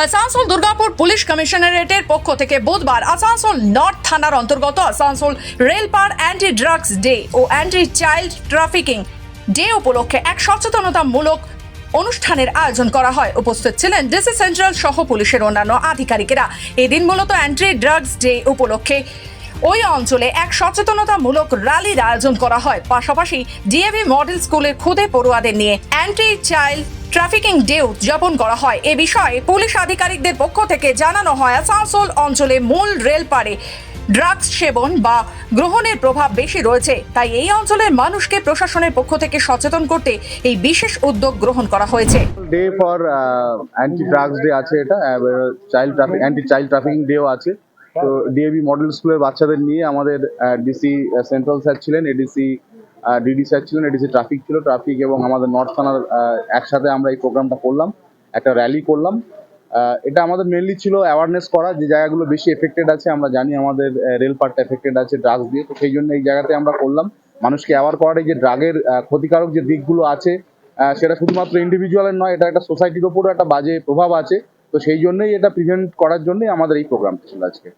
Asansol Durgapur police কমিশনারেটের পক্ষ থেকে বুধবার আসানসোল নর্থ থানার অন্তর্গত আসানসোল রেলপাড় অ্যান্টি ড্রাগস ডে ও অ্যান্টি চাইল্ড ট্রাফিকিং ডে উপলক্ষে এক সচেতনতামূলক অনুষ্ঠানের আয়োজন করা হয়। উপস্থিত ছিলেন ডিসি সেন্ট্রাল সহ পুলিশের অন্যান্য আধিকারিকেরা। এদিন মূলত অ্যান্টি ড্রাগস ডে উপলক্ষে ওই অঞ্চলে এক সচেতনতামূলক র্যালির আয়োজন করা হয়। পাশাপাশি ডিএভি মডেল স্কুলের খুদে পড়ুয়াদের নিয়ে অ্যান্টি চাইল্ড ট্রাফিকিং ডে উদযাপন করা হয়। এ বিষয়ে পুলিশ আধিকারিকদের পক্ষ থেকে জানানো হয়, আসানসোল অঞ্চলে মূল রেলপাড়ে ড্রাগস সেবন বা গ্রহণের প্রভাব বেশি রয়েছে, তাই এই অঞ্চলের মানুষকে প্রশাসনের পক্ষ থেকে সচেতন করতে এই বিশেষ উদ্যোগ গ্রহণ করা হয়েছে। Day for anti drugs day আছে, এটা child traffic anti child trafficking ডেও আছে। তো ডিএবি মডেল স্কুলের বাচ্চাদের নিয়ে আমাদের ডিসি সেন্ট্রাল স্যার ছিলেন, এডিসি ডিডি স্যার ছিলেন, এডিসি ট্রাফিক ছিল, ট্রাফিক এবং আমাদের নর্থ থানার একসাথে আমরা এই প্রোগ্রামটা করলাম, একটা র্যালি করলাম। এটা আমাদের মেনলি ছিল অ্যাওয়ারনেস করা, যে জায়গাগুলো বেশি এফেক্টেড আছে। আমরা জানি আমাদের রেলপাড়টা এফেক্টেড আছে ড্রাগস দিয়ে, তো সেই জন্য এই জায়গাতে আমরা করলাম মানুষকে অ্যাওয়ার করার যে ড্রাগের ক্ষতিকারক যে দিকগুলো আছে, সেটা শুধুমাত্র ইন্ডিভিজুয়ালের নয়, এটা একটা সোসাইটির ওপরও একটা বাজে প্রভাব আছে। তো সেই জন্যই এটা প্রিভেন্ট করার জন্যই আমাদের এই প্রোগ্রামটা ছিল আজকে।